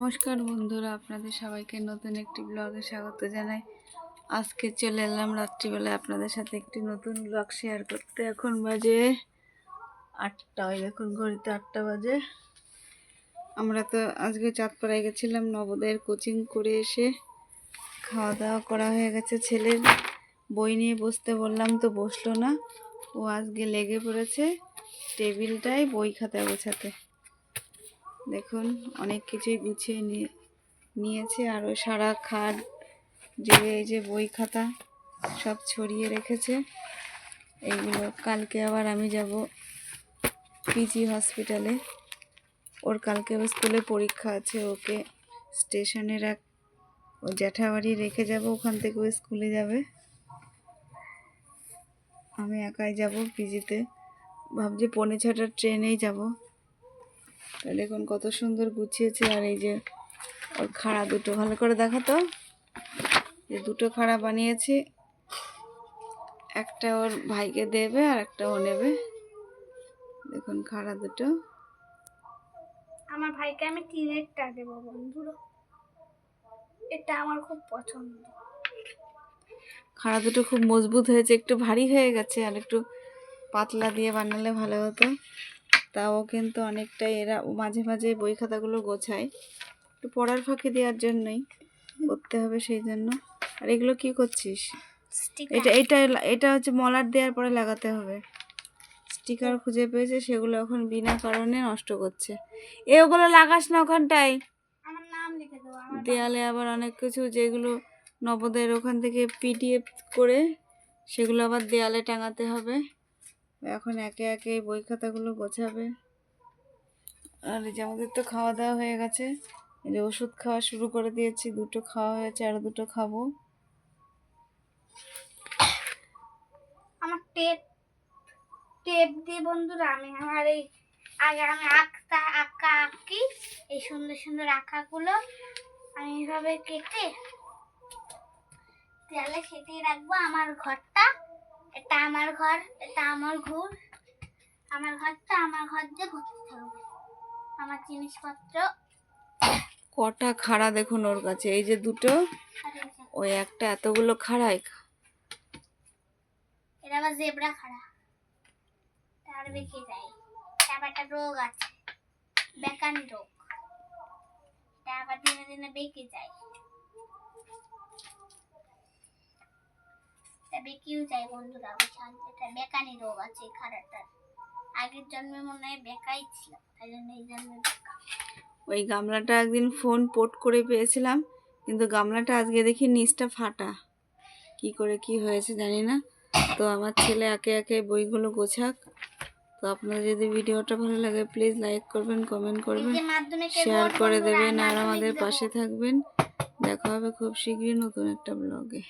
নমস্কার বন্ধুরা, আপনাদের সবাইকে নতুন একটি ব্লগে স্বাগত জানাই। আজকে চলে এলাম রাত্রিবেলা আপনাদের সাথে একটি নতুন ব্লগ শেয়ার করতে। এখন বাজে 8টা, ওই দেখুন ঘড়িতে 8টা বাজে। আমরা তো আজকে চাঁদপাড়ায় গেছিলাম নবোদয়ের কোচিং করে এসে খাওয়া দাওয়া করা হয়ে গেছে। ছেলের বই নিয়ে বসতে বললাম তো বসলো না, ও আজকে লেগে পড়েছে টেবিলটায় বই খাতা গোছাতে। দেখুন অনেক কিছুই গুছিয়ে নিয়েছে, আর ওই সারা খাট জুড়ে এই যে বই খাতা সব ছড়িয়ে রেখেছে। এইগুলো কালকে আবার আমি যাব পিজি হসপিটালে। ওর কালকে স্কুলে পরীক্ষা আছে, ওকে স্টেশনের ও জ্যাঠাবাড়ি রেখে যাব, ওখান থেকে ও স্কুলে যাবে। আমি একাই যাব পিজিতে, ভাবছি 5:45 ট্রেনেই যাব। তা দেখুন কত সুন্দর গুছিয়েছে। আর এই যে ওর খাড়া দুটো, ভালো করে দেখাতো, যে দুটো খাড়া বানিয়েছি, একটা ওর ভাইকে দেবে আর একটা ও নেবে। দেখুন খাড়া দুটো, আমার ভাইকে আমি টিনেরটা দেবো বন্ধুরা, এটা আমার খুব পছন্দ। খাড়া দুটো খুব মজবুত হয়েছে, একটু ভারী হয়ে গেছে, আর একটু পাতলা দিয়ে বানালে ভালো হতো। তাও কিন্তু অনেকটাই, এরা মাঝে মাঝে বই খাতাগুলো গোছায়, একটু পড়ার ফাঁকি দেওয়ার জন্যই করতে হবে, সেই জন্য। আর এগুলো কি করছিস? এটা এটা এটা হচ্ছে মলার দেওয়ার পরে লাগাতে হবে। স্টিকার খুঁজে পেয়েছে, সেগুলো এখন বিনা কারণে নষ্ট করছে। ওগুলো লাগাস না ওখানটায়, আমার নাম লিখে দেবো। দেয়ালে আবার অনেক কিছু যেগুলো নবোদয়ের ওখান থেকে পিডিএফ করে সেগুলো আবার দেয়ালে টাঙাতে হবে। এখন একে একে বই খাতাগুলো গোছাবে। আর এই যে আমাদের তো খাওয়া দাওয়া হয়ে গেছে, এই যে ওষুধ খাওয়া শুরু করে দিয়েছি, 2টো খাওয়া হয়েছে, আরো 2টো খাবো। আমার টেপ দিয়ে বন্ধুরা আমি আমার এই আগে আমি আঁকি এই সুন্দর সুন্দর আঁকাগুলো আমি এভাবে কেটে দেয়ালে সেটিয়ে রাখবো। আমার ঘরটা, এটা আমার ঘর, এটা আমার ঘর, আমার ঘরটা আমার ঘর দিয়ে ভর্তি থাকবে আমার জিনিসপত্র। কটা খাড়া দেখুন ওর কাছে, এই যে 2টো, ওই একটা, এতগুলো খাড়াই। এটা আবার জেব্রা খাড়া, তার বেঁকে যায়। তারপর একটা রোগ আছে, বেকানি রোগ, এটা আবার দিনে দিনে বেঁকে যায়, এটা বেঁকেও যায় বন্ধুরা। বুঝছেন, এটা বেকানি রোগ আছে খাড়াটার। আগের জন্মে মনে হয় বেকাই ছিল, তাই জন্য এই জন্মে বেকা। ওই গামলাটা একদিন ফোন পোর্ট করে পেয়েছিলাম, কিন্তু গামলাটা আজকে দেখি নিচটা ফাটা, কি করে কি হয়েছে জানি না। তো আমার ছেলে একে একে বইগুলো গোছাক। তো আপনার যদি ভিডিওটা ভালো লাগে প্লিজ লাইক করবেন, কমেন্ট করবেন, শেয়ার করে দেবেন, আর আমাদের পাশে থাকবেন। দেখা হবে খুব শীঘ্রই নতুন একটা ব্লগে।